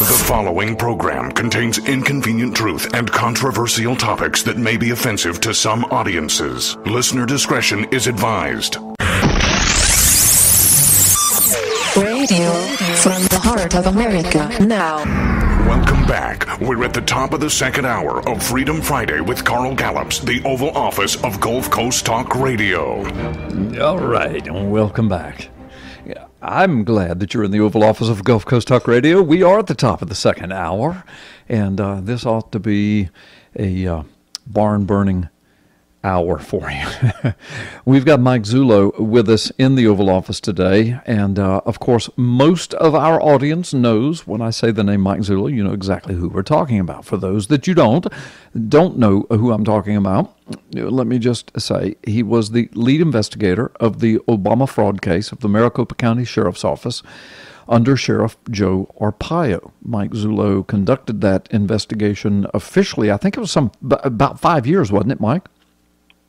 The following program contains inconvenient truth and controversial topics that may be offensive to some audiences. Listener discretion is advised. Radio from the heart of America now. Welcome back. We're at the top of the second hour of Freedom Friday with Carl Gallups, the Oval Office of Gulf Coast Talk Radio. All right, and welcome back. I'm glad that you're in the Oval Office of Gulf Coast Talk Radio. We are at the top of the second hour, and this ought to be a barn-burning hour for you. We've got Mike Zullo with us in the Oval Office today, and of course, most of our audience knows when I say the name Mike Zullo, you know exactly who we're talking about. For those that you don't know who I'm talking about, let me just say he was the lead investigator of the Obama fraud case of the Maricopa County Sheriff's Office under Sheriff Joe Arpaio. Mike Zullo conducted that investigation officially. I think it was about 5 years, wasn't it, Mike?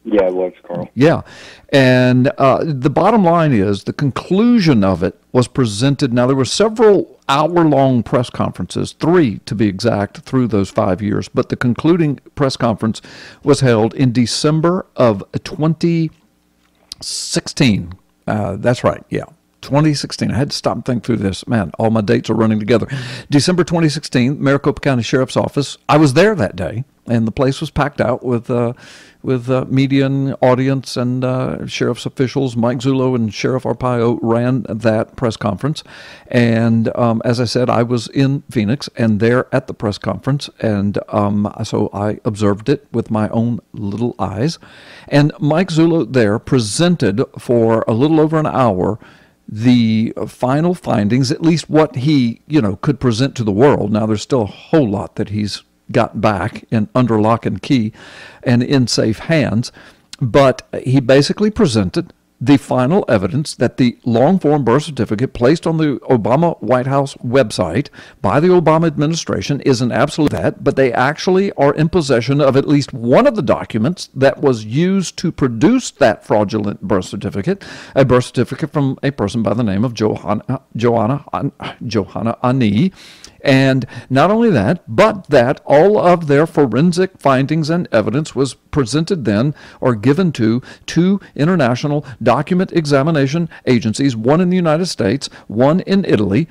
Yeah, it was, Carl. Yeah. And the bottom line is the conclusion of it was presented. Now, there were several hour-long press conferences, 3 to be exact, through those 5 years. But the concluding press conference was held in December of 2016. That's right, yeah. 2016. I had to stop and think through this. Man, all my dates are running together. December 2016, Maricopa County Sheriff's Office. I was there that day, and the place was packed out with media and audience and sheriff's officials. Mike Zullo and Sheriff Arpaio ran that press conference. And as I said, I was in Phoenix and there at the press conference. And so I observed it with my own little eyes. And Mike Zullo there presented for a little over an hour the final findings, at least what he, could present to the world. Now, there's still a whole lot that he's got back in under lock and key and in safe hands, but he basically presented the final evidence that the long-form birth certificate placed on the Obama White House website by the Obama administration is an absolute that, but they actually are in possession of at least one of the documents that was used to produce that fraudulent birth certificate, a birth certificate from a person by the name of Johanna Ani. And not only that, but that all of their forensic findings and evidence was presented then or given to 2 international document examination agencies, one in the United States, one in Italy.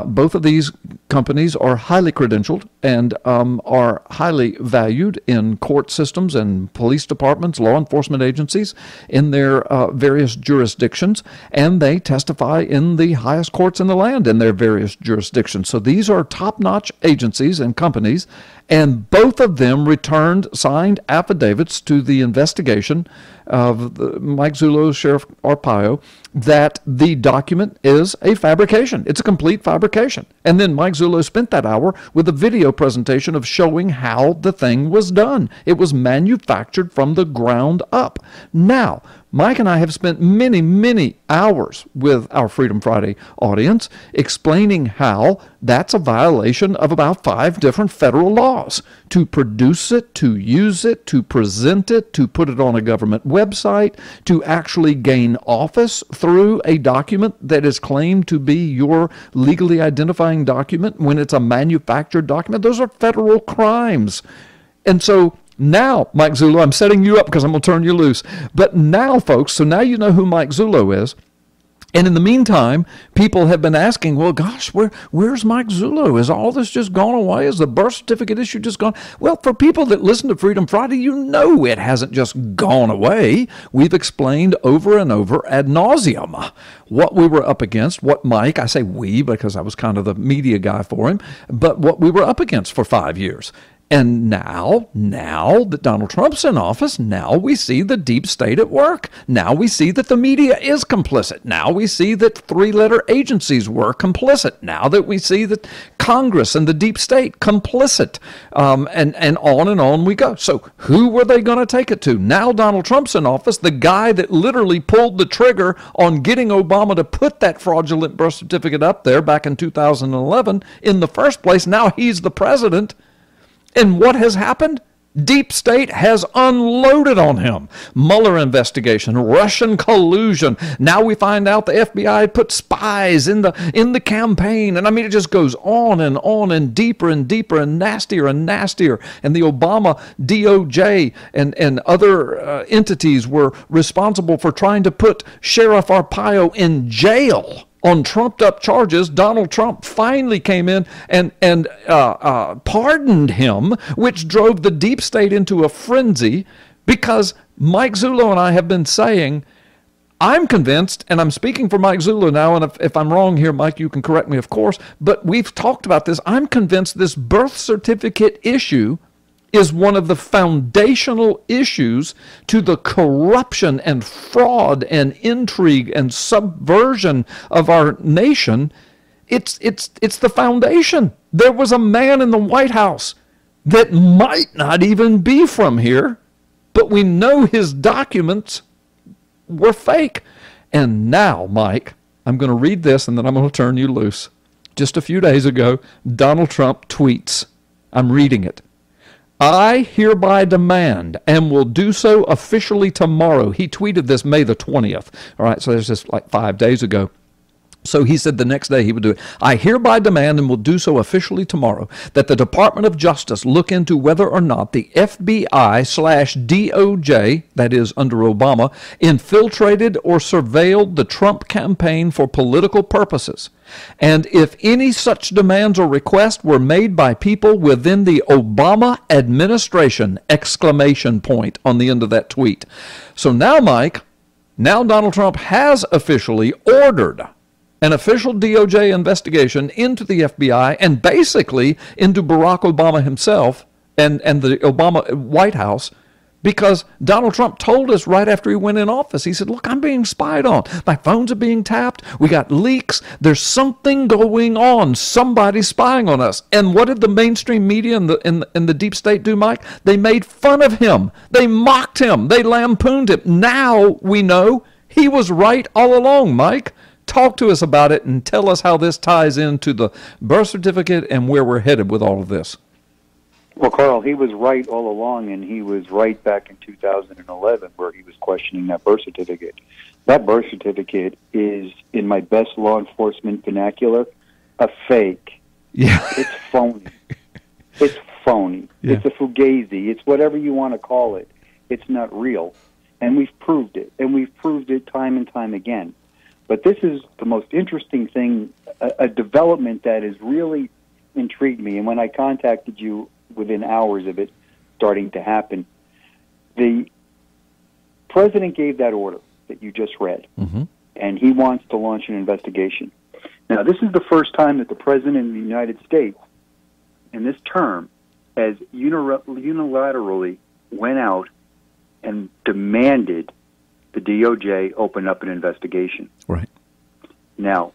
Both of these companies are highly credentialed and are highly valued in court systems and police departments, law enforcement agencies in their various jurisdictions, and they testify in the highest courts in the land in their various jurisdictions. So these are top-notch agencies and companies, and both of them returned signed affidavits to the investigation of Mike Zullo, Sheriff Arpaio, that the document is a fabrication. It's a complete fabrication. And then Mike Zullo spent that hour with a video presentation of showing how the thing was done. It was manufactured from the ground up. Now, Mike and I have spent many, many hours with our Freedom Friday audience explaining how that's a violation of about 5 different federal laws. To produce it, to use it, to present it, to put it on a government website, to actually gain office through a document that is claimed to be your legally identifying document when it's a manufactured document. Those are federal crimes. And so now, Mike Zullo, I'm setting you up because I'm going to turn you loose. But now, folks, so now you know who Mike Zullo is. And in the meantime, people have been asking, well, gosh, where's Mike Zullo? Is all this just gone away? Is the birth certificate issue just gone? Well, for people that listen to Freedom Friday, you know it hasn't just gone away. We've explained over and over ad nauseum what we were up against, what Mike, I say we because I was kind of the media guy for him, but what we were up against for 5 years. And now that Donald Trump's in office, now we see the deep state at work. Now we see that the media is complicit. Now we see that 3-letter agencies were complicit. Now that we see that Congress and the deep state complicit. And on we go. So who were they going to take it to? Now Donald Trump's in office, the guy that literally pulled the trigger on getting Obama to put that fraudulent birth certificate up there back in 2011 in the first place. Now he's the president. And what has happened? Deep State has unloaded on him. Mueller investigation, Russian collusion. Now we find out the FBI put spies in the campaign. And I mean, it just goes on and deeper and deeper and nastier and nastier. And the Obama DOJ and other entities were responsible for trying to put Sheriff Arpaio in jail on trumped-up charges. Donald Trump finally came in and pardoned him, which drove the deep state into a frenzy, because Mike Zullo and I have been saying, I'm convinced, and I'm speaking for Mike Zullo now, and if I'm wrong here, Mike, you can correct me, of course, but we've talked about this. I'm convinced this birth certificate issue is one of the foundational issues to the corruption and fraud and intrigue and subversion of our nation. It's the foundation. There was a man in the White House that might not even be from here, but we know his documents were fake. And now, Mike, I'm going to read this and then I'm going to turn you loose. Just a few days ago, Donald Trump tweets, I'm reading it, I hereby demand and will do so officially tomorrow. He tweeted this May the 20th. All right, so there's just like 5 days ago. So he said the next day he would do it. I hereby demand and will do so officially tomorrow that the Department of Justice look into whether or not the FBI/DOJ, that is under Obama, infiltrated or surveilled the Trump campaign for political purposes. And if any such demands or requests were made by people within the Obama administration, exclamation point on the end of that tweet. So now, Mike, now Donald Trump has officially ordered an official DOJ investigation into the FBI and basically into Barack Obama himself and the Obama White House, because Donald Trump told us right after he went in office, he said, look, I'm being spied on. My phones are being tapped. We got leaks. There's something going on. Somebody's spying on us. And what did the mainstream media and the deep state do, Mike? They made fun of him. They mocked him. They lampooned him. Now we know he was right all along, Mike. Talk to us about it and tell us how this ties into the birth certificate and where we're headed with all of this. Well, Carl, he was right all along, and he was right back in 2011 where he was questioning that birth certificate. That birth certificate is, in my best law enforcement vernacular, a fake. Yeah. It's phony. It's phony. Yeah. It's a fugazi. It's whatever you want to call it. It's not real. And we've proved it, and we've proved it time and time again. But this is the most interesting thing, a development that has really intrigued me. And when I contacted you within hours of it starting to happen, the president gave that order that you just read, and he wants to launch an investigation. Now, this is the first time that the president of the United States, in this term, has unilaterally went out and demanded the DOJ open up an investigation. Right. Now,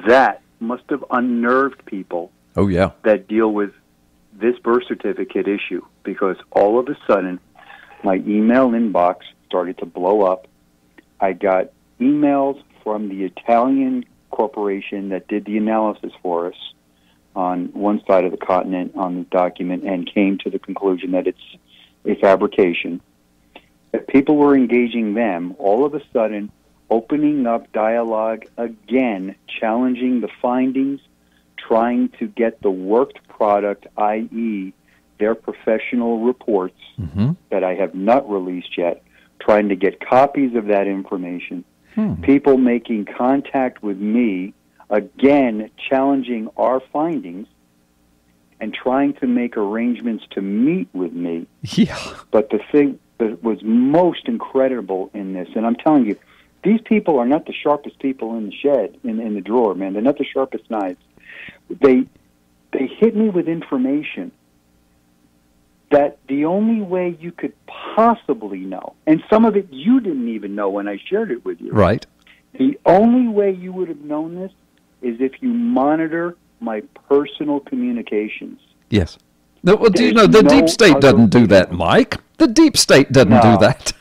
that must have unnerved people that deal with this birth certificate issue, because all of a sudden my email inbox started to blow up. I got emails from the Italian corporation that did the analysis for us on one side of the continent on the document and came to the conclusion that it's a fabrication. If people were engaging them, all of a sudden opening up dialogue again, challenging the findings, trying to get the worked product, i.e., their professional reports that I have not released yet, trying to get copies of that information, people making contact with me, again, challenging our findings, and trying to make arrangements to meet with me. Yeah. But the thing that was most incredible in this, and I'm telling you, these people are not the sharpest people in the shed, in the drawer, man. They're not the sharpest knives. They hit me with information that the only way you could possibly know, and some of it you didn't even know when I shared it with you. Right. The only way you would have known this is if you monitor my personal communications. Yes. Well, do you know, the deep state doesn't do that, Mike. The deep state doesn't do that.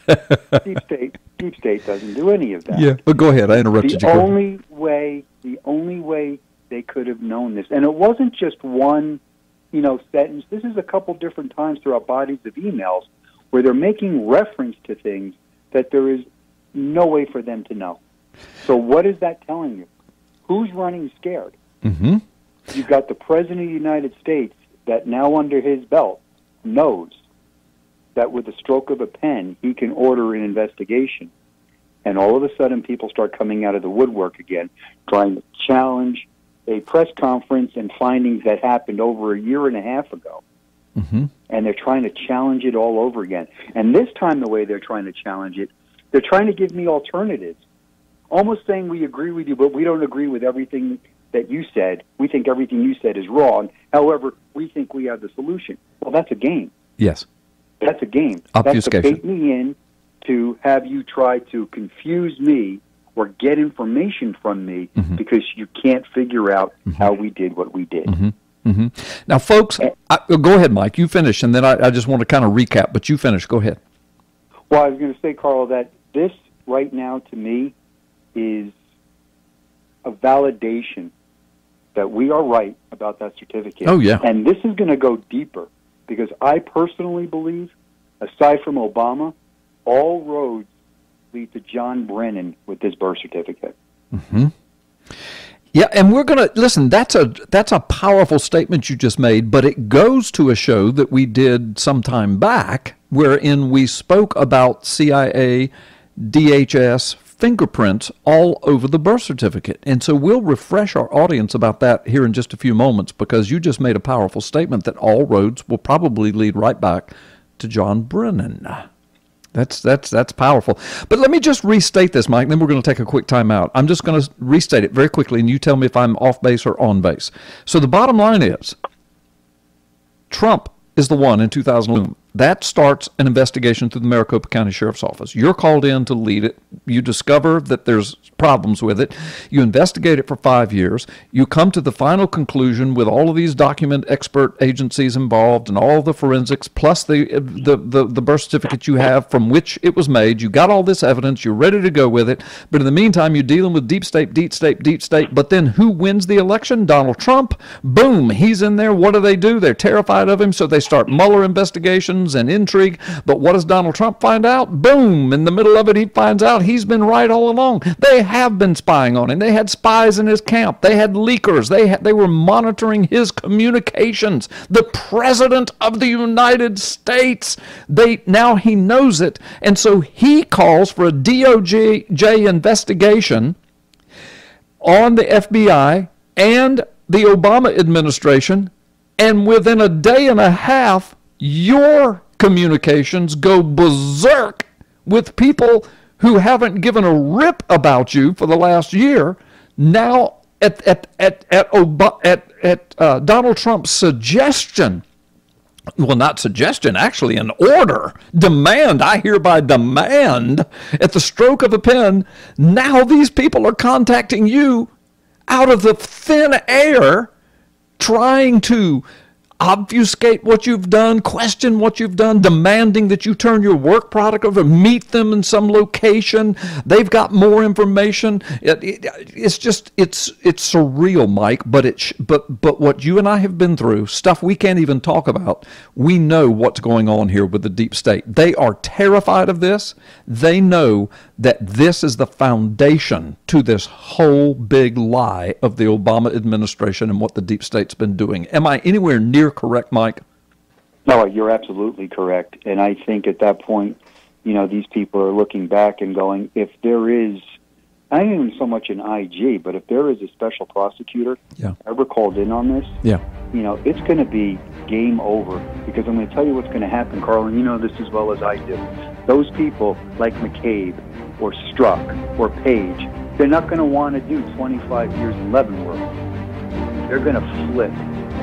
Deep state doesn't do any of that. Yeah, but go ahead. I interrupted you. The only way they could have known this, and it wasn't just one sentence. This is a couple different times throughout bodies of emails where they're making reference to things that there is no way for them to know. So what is that telling you? Who's running scared? Mm-hmm. You've got the President of the United States that now under his belt knows that with the stroke of a pen, he can order an investigation. And all of a sudden, people start coming out of the woodwork again, trying to challenge a press conference and findings that happened over a year and a half ago. Mm-hmm. And they're trying to challenge it all over again. And this time, the way they're trying to challenge it, they're trying to give me alternatives, almost saying we agree with you, but we don't agree with everything that you said. We think everything you said is wrong. However, we think we have the solution. Well, that's a game. Yes. That's a game. Obfuscation. That's to bait me in to have you try to confuse me or get information from me mm-hmm. because you can't figure out mm-hmm. how we did what we did. Mm-hmm. Mm-hmm. Now, folks, go ahead, Mike. You finish, and then I just want to kind of recap, but you finish. Go ahead. Well, I was going to say, Carl, that this right now to me is a validation that we are right about that certificate. Oh, yeah. And this is going to go deeper because I personally believe, aside from Obama, all roads lead to John Brennan with this birth certificate. Mm-hmm. Yeah, and we're going to, listen, that's a powerful statement you just made, but it goes to a show that we did some time back wherein we spoke about CIA, DHS, fingerprints all over the birth certificate. And so we'll refresh our audience about that here in just a few moments because you just made a powerful statement that all roads will probably lead right back to John Brennan. That's powerful. But let me just restate this, Mike, and then we're going to take a quick time out. I'm just going to restate it very quickly, and you tell me if I'm off base or on base. So the bottom line is Trump is the one in 2011. That starts an investigation through the Maricopa County Sheriff's Office. You're called in to lead it. You discover that there's problems with it. You investigate it for 5 years. You come to the final conclusion with all of these document expert agencies involved and all the forensics, plus the birth certificate you have from which it was made. You got all this evidence. You're ready to go with it. But in the meantime, you're dealing with deep state. But then who wins the election? Donald Trump. Boom, he's in there. What do? They're terrified of him, so they start Mueller investigations and intrigue. But what does Donald Trump find out? Boom, in the middle of it, he finds out he's been right all along. They have been spying on him. They had spies in his camp. They had leakers. They were monitoring his communications. The President of the United States. Now he knows it. And so he calls for a DOJ investigation on the FBI and the Obama administration. And within a day and a half, your communications go berserk with people who haven't given a rip about you for the last year. Now, at Donald Trump's suggestion, well, not suggestion, actually an order, demand, I hereby demand, at the stroke of a pen, now these people are contacting you out of the thin air, trying to obfuscate what you've done, question what you've done, demanding that you turn your work product over, meet them in some location. They've got more information. It's surreal, Mike. But what you and I have been through, stuff we can't even talk about. We know what's going on here with the deep state. They are terrified of this. They know that this is the foundation to this whole big lie of the Obama administration and what the deep state's been doing. Am I anywhere near correct, Mike? No, you're absolutely correct. And I think at that point, these people are looking back and going, if there is, not even so much an IG, but if there is a special prosecutor ever called in on this, it's going to be game over. Because I'm going to tell you what's going to happen, Carl, and you know this as well as I do. Those people like McCabe or Strzok or Page, they're not going to want to do 25 years in Leavenworth. They're going to flip.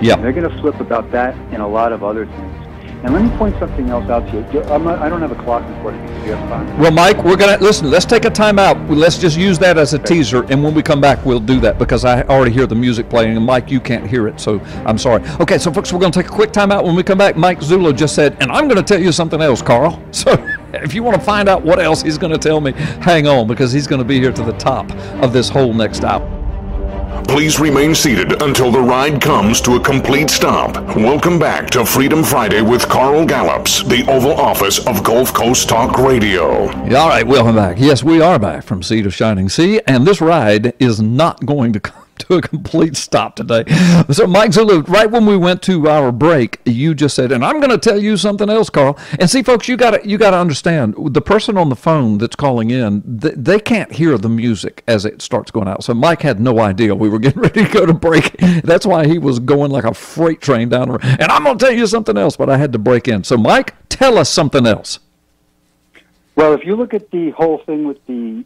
Yeah. They're going to flip about that and a lot of other things. And let me point something else out to you. I don't have a clock in front of me. Do you have time? Well, Mike, we're going to, listen, let's take a time out. Let's just use that as a teaser, and when we come back, we'll do that, because I already hear the music playing, and Mike, you can't hear it, so I'm sorry. Okay, so folks, we're going to take a quick time out. When we come back, Mike Zullo just said, and I'm going to tell you something else, Carl. So if you want to find out what else he's going to tell me, hang on, because he's going to be here to the top of this whole next hour. Please remain seated until the ride comes to a complete stop. Welcome back to Freedom Friday with Carl Gallups, the Oval Office of Gulf Coast Talk Radio. All right, welcome back. Yes, we are back from Sea to Shining Sea, and this ride is not going to come to a complete stop today. So, Mike Zullo, right when we went to our break, you just said, and I'm going to tell you something else, Carl. And see, folks, you got to understand, the person on the phone that's calling in, they can't hear the music as it starts going out. So Mike had no idea we were getting ready to go to break. That's why he was going like a freight train down the road. And I'm going to tell you something else, but I had to break in. So, Mike, tell us something else. Well, if you look at the whole thing with the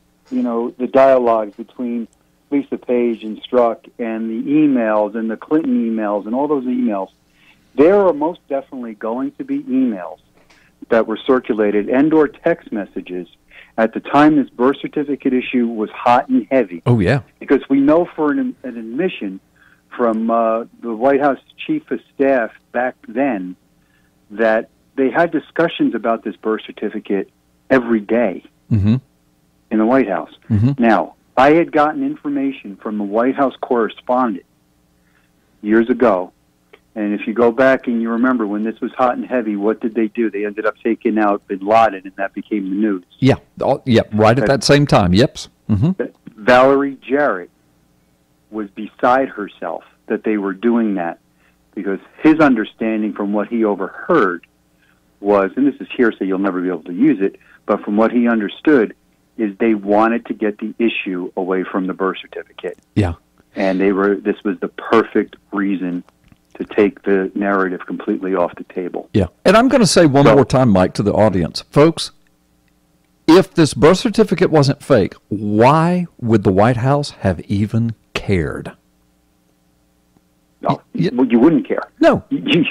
dialogues between Lisa Page and Strzok and the emails and the Clinton emails and all those emails, there are most definitely going to be emails that were circulated and or text messages at the time this birth certificate issue was hot and heavy. Oh, yeah. Because we know for an admission from the White House Chief of Staff back then that they had discussions about this birth certificate every day in the White House. Now, I had gotten information from the White House correspondent years ago, and if you go back and you remember when this was hot and heavy, what did they do? They ended up taking out bin Laden, and that became the news. Yeah, right at that same time, yep. Valerie Jarrett was beside herself that they were doing that, because his understanding from what he overheard was, and this is hearsay, you'll never be able to use it, but from what he understood, is they wanted to get the issue away from the birth certificate. Yeah. And this was the perfect reason to take the narrative completely off the table. Yeah. And I'm going to say one more time, Mike, to the audience. Folks, if this birth certificate wasn't fake, why would the White House have even cared? No, you wouldn't care. No. You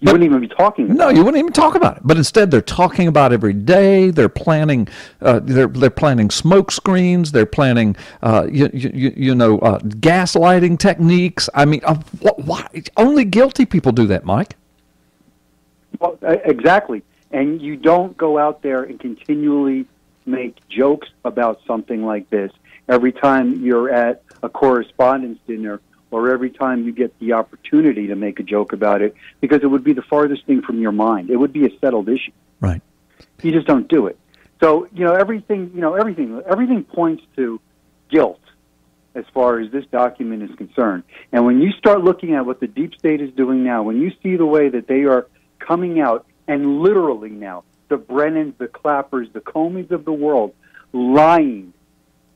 wouldn't even be talking about it. No, you wouldn't even talk about it. But instead, they're talking about it every day. They're planning they're planning smoke screens. They're planning, gaslighting techniques. I mean, why? Only guilty people do that, Mike. Well, exactly. And you don't go out there and continually make jokes about something like this every time you're at a correspondence dinner, or every time you get the opportunity to make a joke about it, because it would be the farthest thing from your mind. It would be a settled issue. Right. You just don't do it. So, everything points to guilt as far as this document is concerned. And when you start looking at what the deep state is doing now, when you see the way that they are coming out and literally now, the Brennans, the Clappers, the Comeys of the world, lying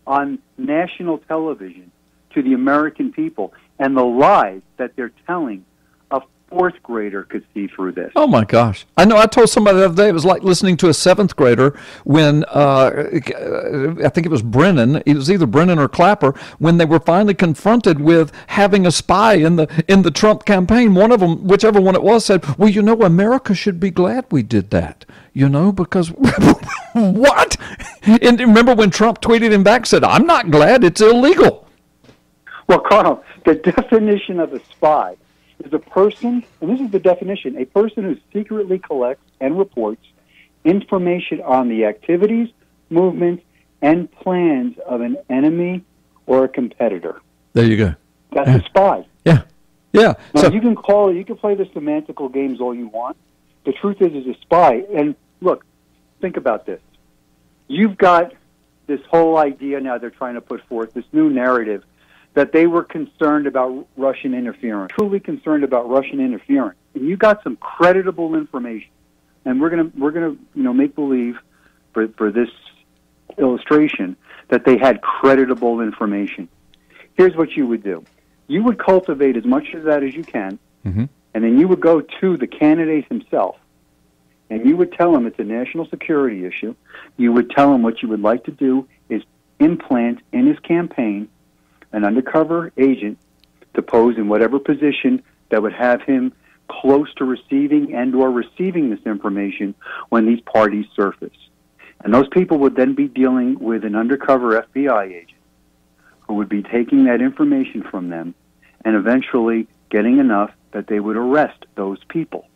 on national television to the American people, and the lies that they're telling, a fourth grader could see through this. Oh, my gosh. I know. I told somebody the other day it was like listening to a seventh grader when, I think it was Brennan, it was either Brennan or Clapper, when they were finally confronted with having a spy in the Trump campaign. One of them, whichever one it was, said, well, America should be glad we did that, because what? And remember when Trump tweeted him back, said, I'm not glad, it's illegal. Well, Carl, the definition of a spy is a person, and this is the definition, a person who secretly collects and reports information on the activities, movements, and plans of an enemy or a competitor. There you go. That's a spy. Yeah. Yeah. Now, so you can play the semantical games all you want. The truth is a spy. And look, think about this. You've got this whole idea now they're trying to put forth, this new narrative, that they were concerned about Russian interference, truly concerned about Russian interference. And you got some creditable information. And we're gonna make believe for this illustration that they had creditable information. Here's what you would do. You would cultivate as much of that as you can, and then you would go to the candidate himself, and you would tell him it's a national security issue. You would tell him what you would like to do is implant in his campaign an undercover agent to pose in whatever position that would have him close to receiving and or receiving this information when these parties surface. And those people would then be dealing with an undercover FBI agent who would be taking that information from them and eventually getting enough that they would arrest those people.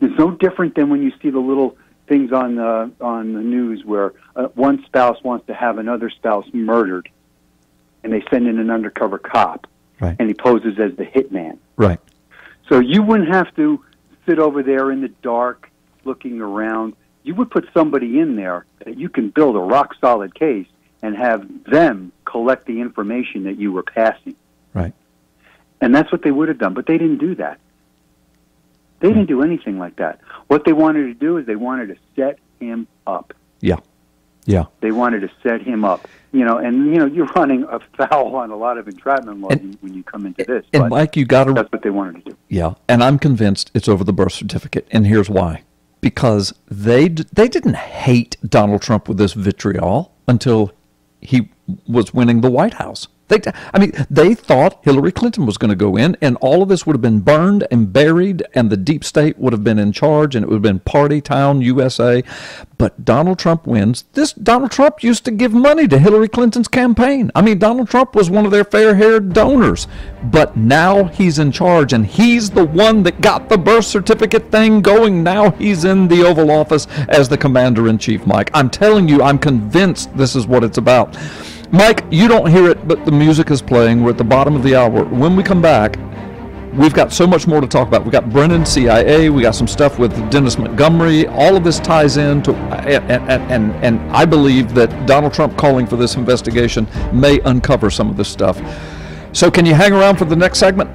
It's no different than when you see the little things on the news where one spouse wants to have another spouse murdered, and they send in an undercover cop. Right. And he poses as the hitman. Right. So you wouldn't have to sit over there in the dark looking around. You would put somebody in there that you can build a rock-solid case and have them collect the information that you were passing. Right. And that's what they would have done, but they didn't do that. They didn't do anything like that. What they wanted to do is they wanted to set him up. Yeah. Yeah. They wanted to set him up. You're running afoul on a lot of entrapment law when you come into this. And Mike, that's what they wanted to do. Yeah, and I'm convinced it's over the birth certificate, and here's why. Because they didn't hate Donald Trump with this vitriol until he was winning the White House. They thought Hillary Clinton was going to go in, and all of this would have been burned and buried, and the deep state would have been in charge, and it would have been Party Town USA. But Donald Trump wins. Donald Trump used to give money to Hillary Clinton's campaign. Donald Trump was one of their fair-haired donors. But now he's in charge, and he's the one that got the birth certificate thing going. Now he's in the Oval Office as the commander-in-chief, Mike. I'm telling you, I'm convinced this is what it's about. Mike, you don't hear it, but the music is playing. We're at the bottom of the hour. When we come back, we've got so much more to talk about. We got Brennan, CIA. We got some stuff with Dennis Montgomery. All of this ties in to, and I believe that Donald Trump calling for this investigation may uncover some of this stuff. So can you hang around for the next segment?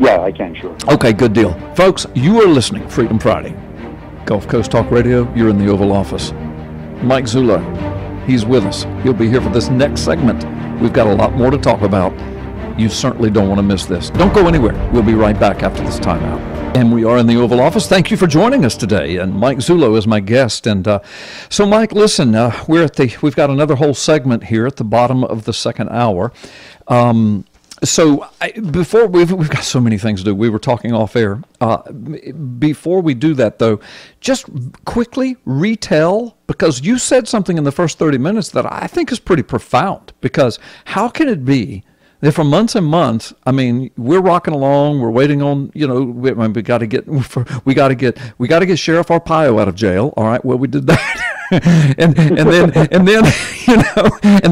Yeah, I can, sure. Okay, good deal. Folks, you are listening Freedom Friday. Gulf Coast Talk Radio, you're in the Oval Office. Mike Zullo, he's with us. He'll be here for this next segment. We've got a lot more to talk about. You certainly don't want to miss this. Don't go anywhere. We'll be right back after this timeout. And we are in the Oval Office. Thank you for joining us today. And Mike Zullo is my guest. And so, Mike, listen, we've got another whole segment here at the bottom of the second hour. Before we've got so many things to do. We were talking off air. Before we do that, though, just quickly retell, because you said something in the first 30 minutes that I think is pretty profound. Because how can it be that for months and months, we're rocking along, we're waiting on, we got to get Sheriff Arpaio out of jail. All right, well, we did that. and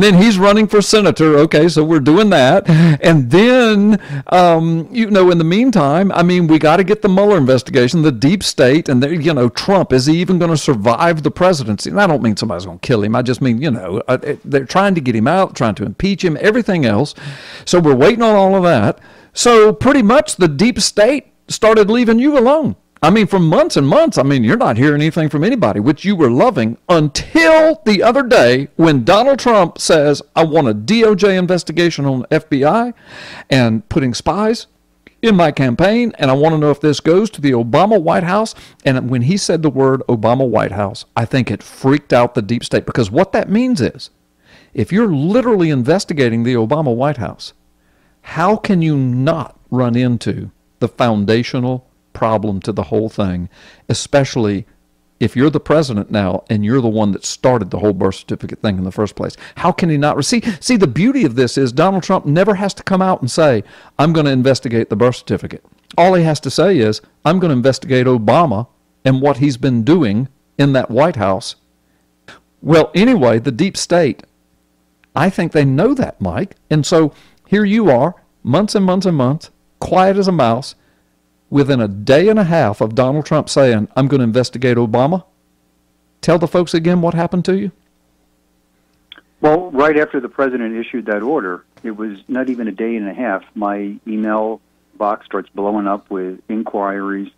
then he's running for senator. Okay, so we're doing that. And then in the meantime, we got to get the Mueller investigation, the deep state, and Trump, is he even going to survive the presidency? And I don't mean somebody's going to kill him. I just mean they're trying to get him out, trying to impeach him, everything else. So we're waiting on all of that. So pretty much the deep state started leaving you alone. For months and months, you're not hearing anything from anybody, which you were loving, until the other day when Donald Trump says, I want a DOJ investigation on FBI and putting spies in my campaign, and I want to know if this goes to the Obama White House. And when he said the word Obama White House, I think it freaked out the deep state, because what that means is, if you're literally investigating the Obama White House, how can you not run into the foundational problem to the whole thing, especially if you're the president now and you're the one that started the whole birth certificate thing in the first place? How can he not see the beauty of this is Donald Trump never has to come out and say, I'm going to investigate the birth certificate. All he has to say is, I'm going to investigate Obama and what he's been doing in that White House. Well, anyway, the deep state, I think they know that, Mike. And so here you are, months and months and months, quiet as a mouse, within a day and a half of Donald Trump saying, I'm going to investigate Obama. Tell the folks again what happened to you. Well, right after the president issued that order, it was not even a day and a half. My email box starts blowing up with inquiries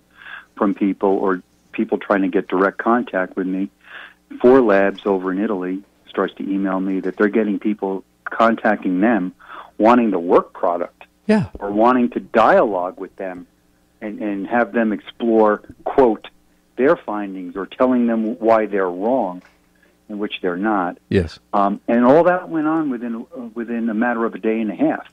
from people or people trying to get direct contact with me. 4 labs over in Italy starts to email me that they're getting people contacting them wanting the work product, or wanting to dialogue with them and have them explore, quote, their findings, or telling them why they're wrong, in which they're not. Yes. And all that went on within a matter of a day and a half.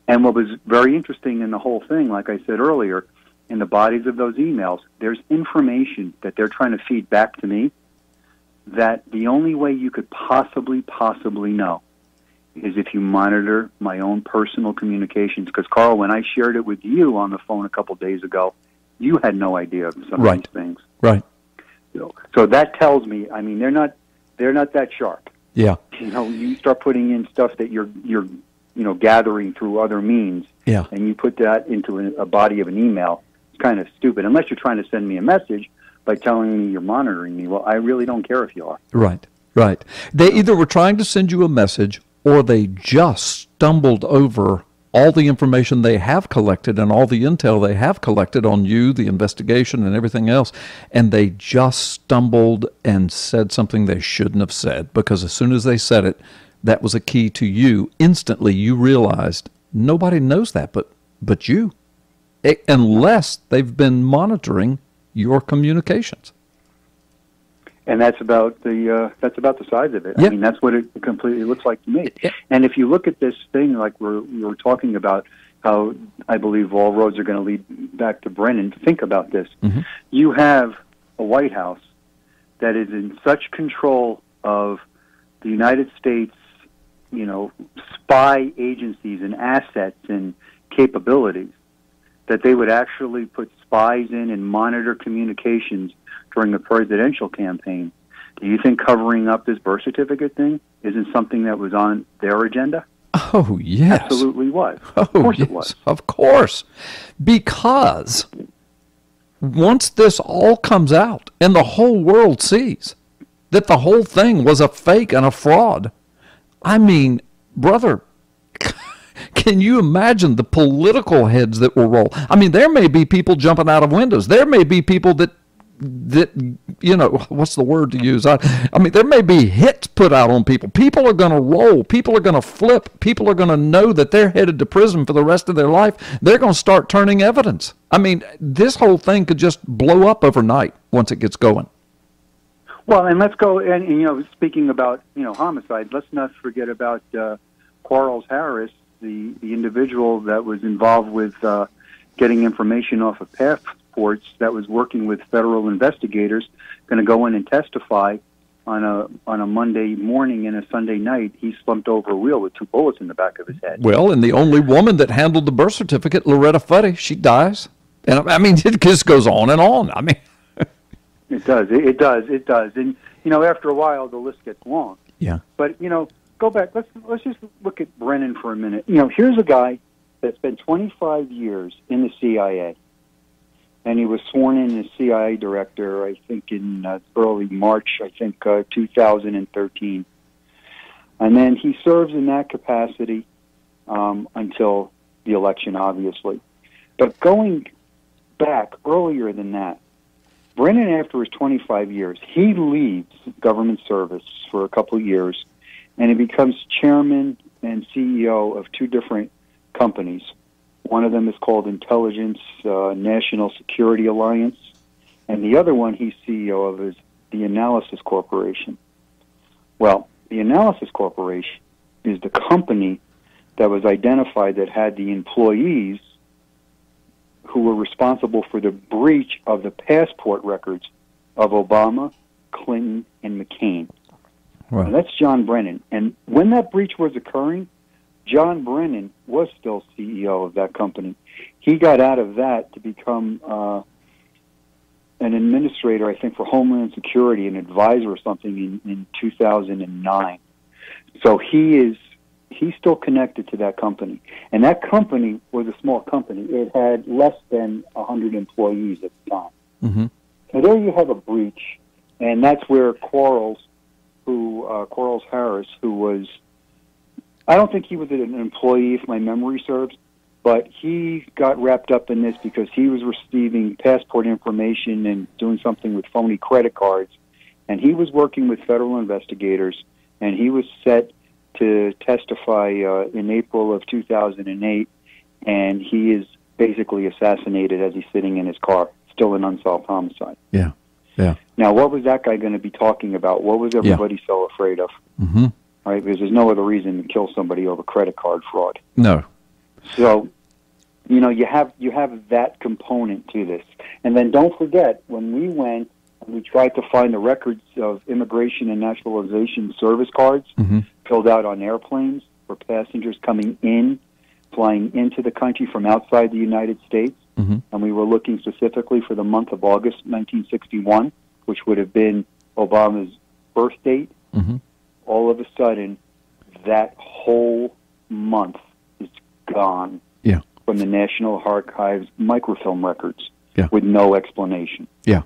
And what was very interesting in the whole thing, like I said earlier, in the bodies of those emails, there's information that they're trying to feed back to me that the only way you could possibly know is if you monitor my own personal communications. Because, Carl, when I shared it with you on the phone a couple days ago, you had no idea of some of these things. Right. So that tells me, they're not that sharp. Yeah. You start putting in stuff that you're gathering through other means, and you put that into a body of an email, it's kind of stupid. Unless you're trying to send me a message by telling me you're monitoring me. Well, I really don't care if you are. Right. They either were trying to send you a message, or they just stumbled over all the information they have collected and all the intel they have collected on you, the investigation and everything else, and they just stumbled and said something they shouldn't have said, because as soon as they said it, that was a key to you. Instantly, you realized nobody knows that but you, unless they've been monitoring your communications. And that's about the size of it. Yeah. I mean, that's what it completely looks like to me. Yeah. And if you look at this thing, like we were talking about, how I believe all roads are going to lead back to Brennan. Think about this: you have a White House that is in such control of the United States, spy agencies and assets and capabilities, that they would actually put spies in and monitor communications during the presidential campaign. Do you think covering up this birth certificate thing isn't something that was on their agenda? Oh, yes. Absolutely was. Of course it was. Of course. Because once this all comes out and the whole world sees that the whole thing was a fake and a fraud, I mean, brother, can you imagine the political heads that will roll? I mean, there may be people jumping out of windows. There may be people that what's the word to use? I mean, there may be hits put out on people. People are going to roll. People are going to flip. People are going to know that they're headed to prison for the rest of their life. They're going to start turning evidence. I mean, this whole thing could just blow up overnight once it gets going. Well, and let's go, and speaking about, homicide, let's not forget about Quarles Harris, the individual that was involved with getting information off of passports, that was working with federal investigators, going to go in and testify on a Monday morning and a Sunday night. He slumped over a wheel with 2 bullets in the back of his head. Well, and the only woman that handled the birth certificate, Loretta Fuddy, she dies. And I mean, it just goes on and on. I mean, it does. And after a while, the list gets long. Yeah. But go back. Let's just look at Brennan for a minute. Here's a guy that spent 25 years in the CIA. And he was sworn in as CIA director, I think, in early March, 2013. And then he serves in that capacity until the election, obviously. But going back earlier than that, Brennan, after his 25 years, he leaves government service for a couple of years, and he becomes chairman and CEO of 2 different companies. One of them is called Intelligence National Security Alliance, and the other one he's CEO of is the Analysis Corporation. Well, the Analysis Corporation is the company that was identified that had the employees who were responsible for the breach of the passport records of Obama, Clinton, and McCain. Wow. Now, that's John Brennan. And when that breach was occurring, John Brennan was still CEO of that company. He got out of that to become an administrator, I think, for Homeland Security, an advisor or something in 2009. So he's still connected to that company. And that company was a small company. It had less than 100 employees at the time. Mm-hmm. So there you have a breach, and that's where Quarles Harris, who was, I don't think he was an employee, if my memory serves, but he got wrapped up in this because he was receiving passport information and doing something with phony credit cards, and he was working with federal investigators, and he was set to testify in April of 2008, and he is basically assassinated as he's sitting in his car, still an unsolved homicide. Yeah, yeah. Now, what was that guy going to be talking about? What was everybody so afraid of? Mm-hmm. Right, because there's no other reason to kill somebody over credit card fraud. No. So, you have that component to this. And then don't forget, when we went and we tried to find the records of immigration and naturalization service cards filled out on airplanes for passengers coming in, flying into the country from outside the United States, and we were looking specifically for the month of August 1961, which would have been Obama's birth date. All of a sudden, that whole month gone Yeah. from the National Archives microfilm records Yeah. with no explanation. Yeah.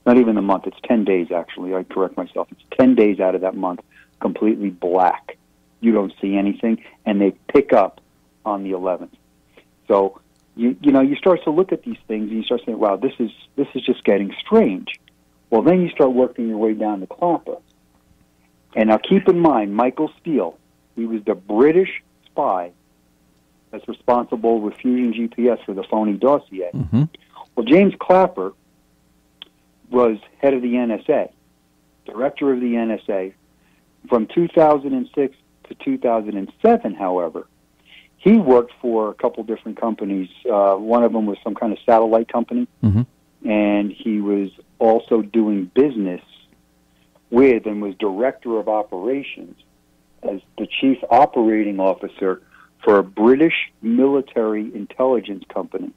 Not even a month. It's 10 days, actually. I correct myself. It's 10 days out of that month, completely black. You don't see anything, and they pick up on the 11th. So, you start to look at these things, and you start saying, wow, this is just getting strange. Well, then you start working your way down to Clapper. And now keep in mind, Michael Steele, he was the British spy that's responsible with Fusion GPS for the phony dossier. Mm-hmm. Well, James Clapper was head of the NSA, director of the NSA. From 2006 to 2007, however, he worked for a couple different companies. One of them was some kind of satellite company, mm-hmm. and he was also doing business with and was director of operations as the chief operating officer for a British military intelligence company.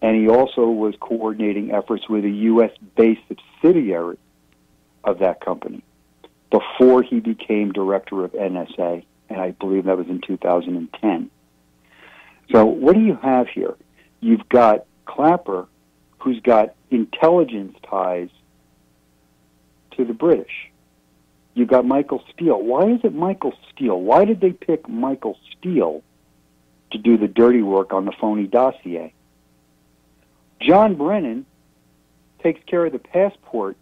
And he also was coordinating efforts with a U.S.-based subsidiary of that company before he became director of NSA, and I believe that was in 2010. So what do you have here? You've got Clapper, who's got intelligence ties to the British. You've got Michael Steele. Why is it Michael Steele? Why did they pick Michael Steele to do the dirty work on the phony dossier? John Brennan takes care of the passport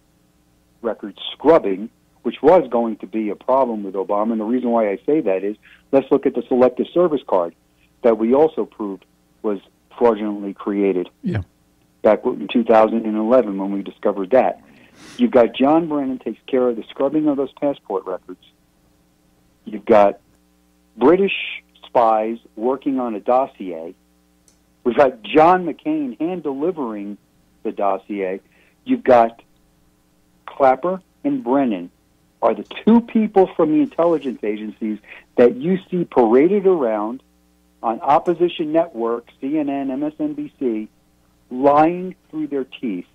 record scrubbing, which was going to be a problem with Obama. And the reason why I say that is, let's look at the Selective Service Card that we also proved was fraudulently created back in 2011 when we discovered that. You've got John Brennan takes care of the scrubbing of those passport records. You've got British spies working on a dossier. We've got John McCain hand-delivering the dossier. You've got Clapper and Brennan are the two people from the intelligence agencies that you see paraded around on opposition networks, CNN, MSNBC, lying through their teeth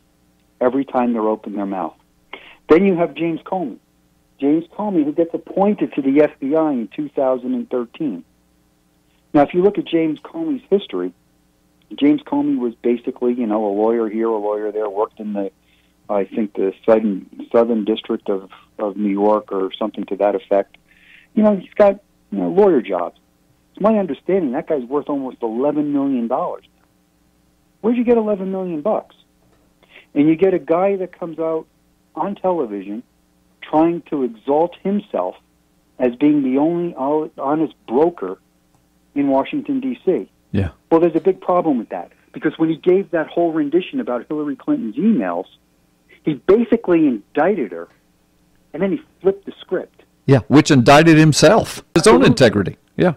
every time they open their mouth. Then you have James Comey. James Comey, who gets appointed to the FBI in 2013. Now, if you look at James Comey's history, James Comey was basically, a lawyer here, a lawyer there, worked in the Southern District of New York or something to that effect. He's got, lawyer jobs. It's my understanding that guy's worth almost $11 million. Where'd you get $11 million? And you get a guy that comes out on television trying to exalt himself as being the only honest broker in Washington, D.C. Yeah. Well, there's a big problem with that, because when he gave that whole rendition about Hillary Clinton's emails, he basically indicted her, and then he flipped the script. Yeah, which indicted himself, his own integrity. Yeah.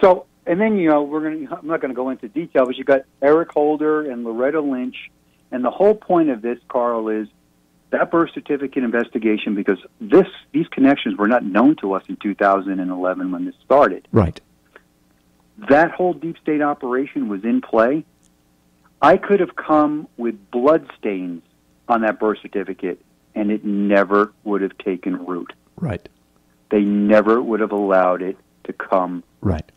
So, and then, I'm not going to go into detail, but you got Eric Holder and Loretta Lynch, and the whole point of this, Carl, is that birth certificate investigation, because these connections were not known to us in 2011 when this started. Right. That whole deep state operation was in play. I could have come with bloodstains on that birth certificate, and it never would have taken root. Right. They never would have allowed it to come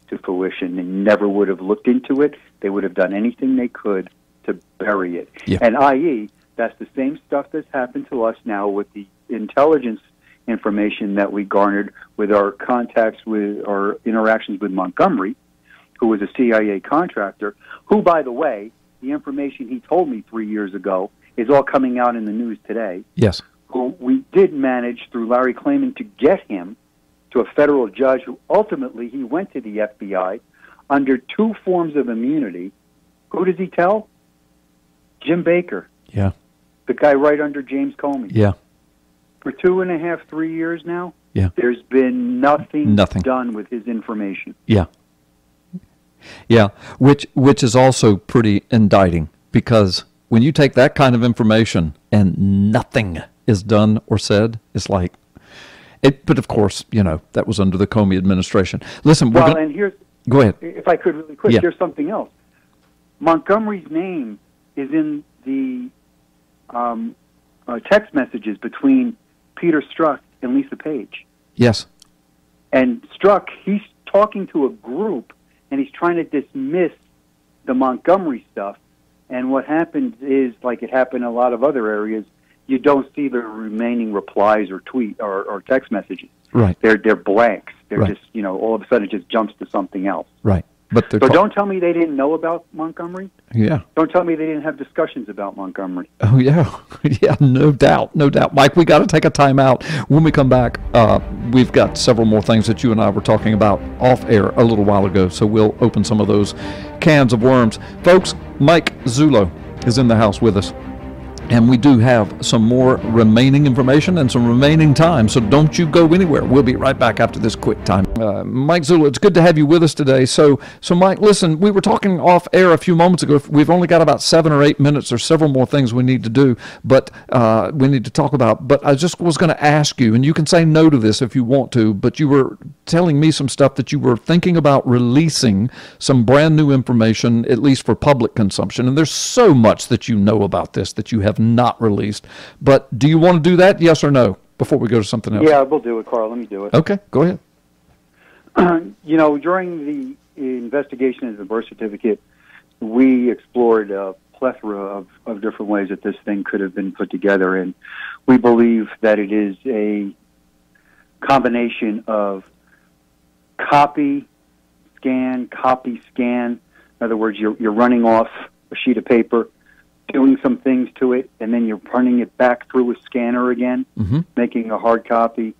to fruition. They never would have looked into it. They would have done anything they could to bury it. Yeah. And i.e., that's the same stuff that's happened to us now with the intelligence information that we garnered with our contacts with our interactions with Montgomery, who was a CIA contractor, who, by the way, the information he told me 3 years ago is all coming out in the news today. Yes. Who we did manage, through Larry Klayman, to get him to a federal judge who ultimately he went to the FBI under 2 forms of immunity. Who does he tell? Jim Baker. Yeah. The guy right under James Comey. Yeah. For 2.5, 3 years now, yeah, there's been nothing done with his information. Yeah. Yeah, which is also pretty indicting, because when you take that kind of information and nothing is done or said, it's like it. But of course, that was under the Comey administration. Listen, go ahead. If I could really quick, here's something else. Montgomery's name is in the text messages between Peter Strzok and Lisa Page. Yes. And Strzok, he's talking to a group, and he's trying to dismiss the Montgomery stuff. And what happens is, like it happened in a lot of other areas, you don't see the remaining replies or tweet or text messages. Right. They're blanks. They're Right. just, all of a sudden it just jumps to something else. Right. But So don't tell me they didn't know about Montgomery. Yeah. Don't tell me they didn't have discussions about Montgomery. Oh, yeah. Yeah, no doubt. No doubt. Mike, we got to take a time out. When we come back, we've got several more things that you and I were talking about off air a little while ago, so we'll open some of those cans of worms. Folks, Mike Zullo is in the house with us. And we do have some more remaining information and some remaining time, so don't you go anywhere. We'll be right back after this quick time. Mike Zullo, it's good to have you with us today. So Mike, listen, we were talking off air a few moments ago. We've only got about 7 or 8 minutes. There's several more things we need to do, but we need to talk about. But I just was going to ask you, and you can say no to this if you want to, but you were telling me some stuff that you were thinking about releasing some brand new information, at least for public consumption. And there's so much that you know about this that you have not released. But do you want to do that, yes or no, before we go to something else? Yeah, we'll do it, Carl. Let me do it. Okay, go ahead. During the investigation of the birth certificate, we explored a plethora of different ways that this thing could have been put together, and we believe that it is a combination of copy, scan. In other words, you're running off a sheet of paper, doing some things to it, and then you're running it back through a scanner again, making a hard copy,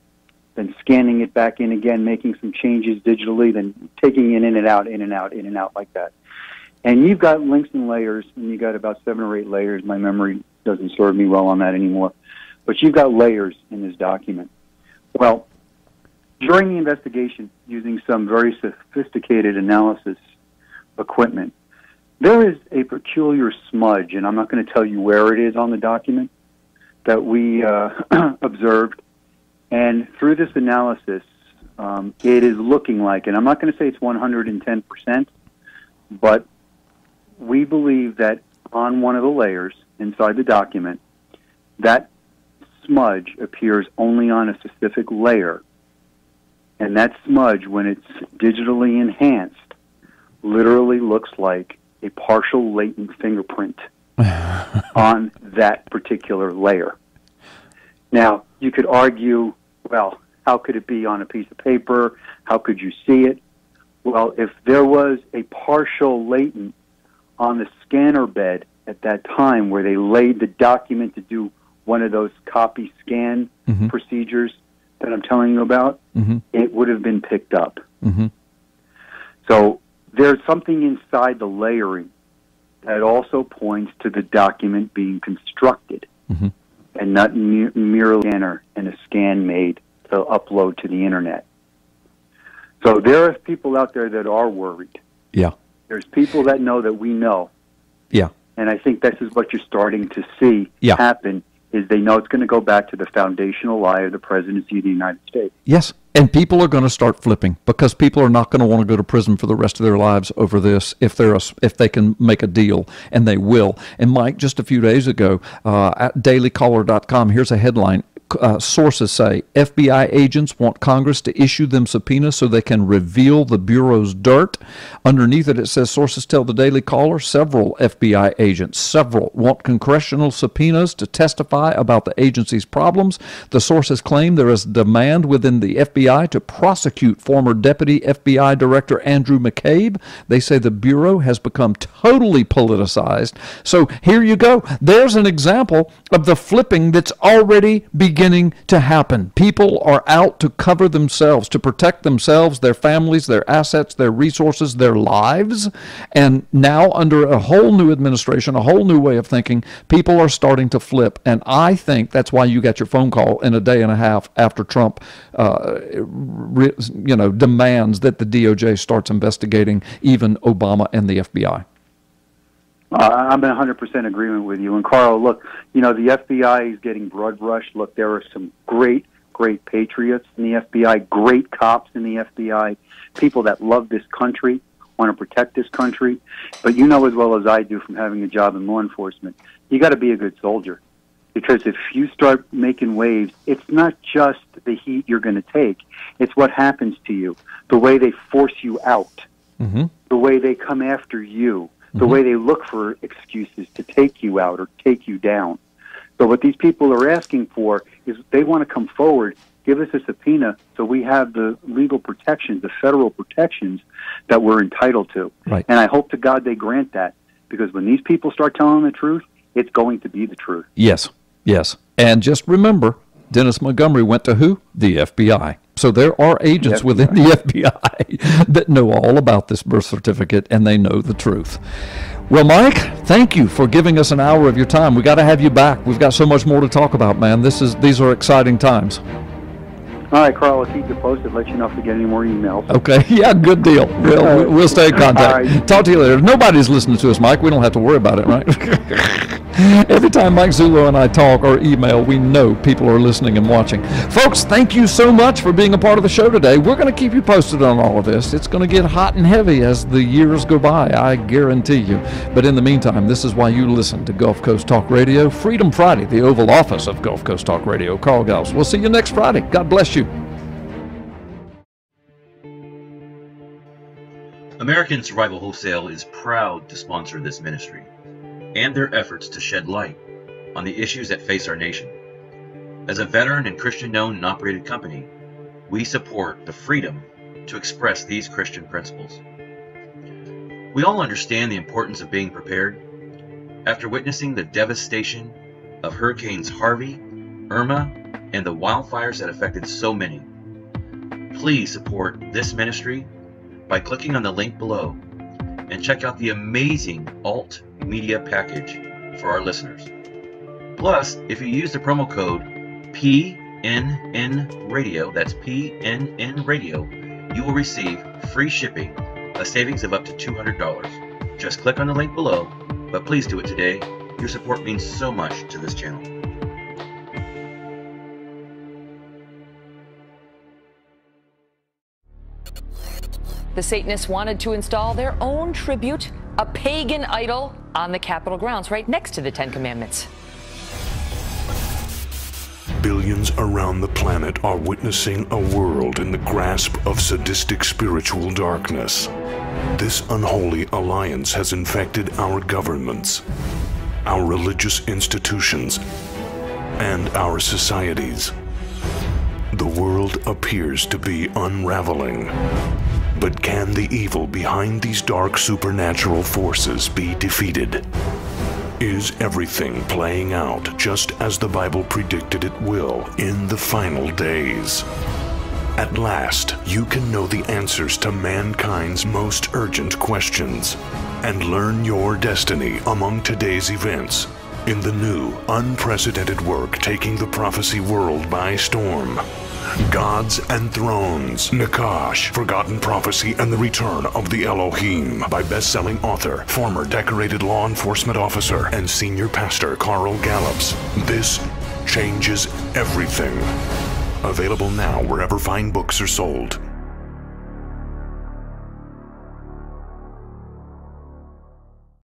then scanning it back in again, making some changes digitally, then taking it in and out like that. And you've got links and layers, and you've got about 7 or 8 layers. My memory doesn't serve me well on that anymore. But you've got layers in this document. Well, during the investigation, using some very sophisticated analysis equipment, there is a peculiar smudge, and I'm not going to tell you where it is on the document, that we observed. And through this analysis, it is looking like, and I'm not going to say it's 110%, but we believe that on one of the layers inside the document, that smudge appears only on a specific layer. And that smudge, when it's digitally enhanced, literally looks like a partial latent fingerprint on that particular layer. Now, you could argue, well, how could it be on a piece of paper? How could you see it? Well, if there was a partial latent on the scanner bed at that time where they laid the document to do one of those copy scan procedures that I'm telling you about, it would have been picked up. So there's something inside the layering that also points to the document being constructed and not merely a scanner and a scan made to upload to the internet. So there are people out there that are worried. Yeah. There's people that know that we know. Yeah. And I think this is what you're starting to see happen, is they know it's going to go back to the foundational lie of the presidency of the United States. Yes. And people are going to start flipping, because people are not going to want to go to prison for the rest of their lives over this if they can make a deal, and they will. And Mike, just a few days ago, at dailycaller.com, here's a headline. Sources say FBI agents want Congress to issue them subpoenas so they can reveal the Bureau's dirt. Underneath it, it says, sources tell the Daily Caller several FBI agents, want congressional subpoenas to testify about the agency's problems. The sources claim there is demand within the FBI to prosecute former Deputy FBI Director Andrew McCabe. They say the Bureau has become totally politicized. So here you go. There's an example of the flipping that's already beginning to happen. People are out to cover themselves, to protect themselves, their families, their assets, their resources, their lives. And now, under a whole new administration, a whole new way of thinking, people are starting to flip. And I think that's why you got your phone call in a day and a half after Trump demands that the DOJ starts investigating even Obama and the FBI. I'm in 100% agreement with you. And Carl, look, the FBI is getting broad brushed. Look, there are some great patriots in the FBI, great cops in the FBI, people that love this country, want to protect this country. But you know as well as I do from having a job in law enforcement, you got to be a good soldier. Because if you start making waves, it's not just the heat you're going to take. It's what happens to you, the way they force you out. the way they come after you, the way they look for excuses to take you out or take you down. So what these people are asking for is they want to come forward, give us a subpoena so we have the legal protections, the federal protections that we're entitled to. Right. And I hope to God they grant that, because when these people start telling the truth, it's going to be the truth. Yes, yes. And just remember, Dennis Montgomery went to who? The FBI. So there are agents within the FBI that know all about this birth certificate, and they know the truth. Well, Mike, thank you for giving us an hour of your time. We got to have you back. We've got so much more to talk about, man. These are exciting times. All right, Carl, I'll keep you posted, let you know if we get any more emails. Okay, yeah, good deal. We'll stay in contact. Right. Talk to you later. Nobody's listening to us, Mike. We don't have to worry about it, right? Every time Mike Zullo and I talk or email, we know people are listening and watching. Folks, thank you so much for being a part of the show today. We're going to keep you posted on all of this. It's going to get hot and heavy as the years go by, I guarantee you. But in the meantime, this is why you listen to Gulf Coast Talk Radio. Freedom Friday, the Oval Office of Gulf Coast Talk Radio. Carl Gallups. We'll see you next Friday. God bless you. American Survival Wholesale is proud to sponsor this ministry and their efforts to shed light on the issues that face our nation. As a veteran and Christian-owned and operated company, we support the freedom to express these Christian principles. We all understand the importance of being prepared. After witnessing the devastation of Hurricanes Harvey, Irma, and the wildfires that affected so many, please support this ministry by clicking on the link below and check out the amazing alt media package for our listeners. Plus, if you use the promo code PNN Radio, that's PNN Radio, you will receive free shipping, a savings of up to $200. Just click on the link below, but please do it today. Your support means so much to this channel. The Satanists wanted to install their own tribute, a pagan idol, on the Capitol grounds right next to the Ten Commandments. Billions around the planet are witnessing a world in the grasp of sadistic spiritual darkness. This unholy alliance has infected our governments, our religious institutions, and our societies. The world appears to be unraveling. But can the evil behind these dark supernatural forces be defeated? Is everything playing out just as the Bible predicted it will in the final days? At last, you can know the answers to mankind's most urgent questions and learn your destiny among today's events in the new, unprecedented work taking the prophecy world by storm. Gods and Thrones, Nakash, Forgotten Prophecy and the Return of the Elohim by best-selling author, former decorated law enforcement officer, and senior pastor Carl Gallups. This changes everything. Available now wherever fine books are sold.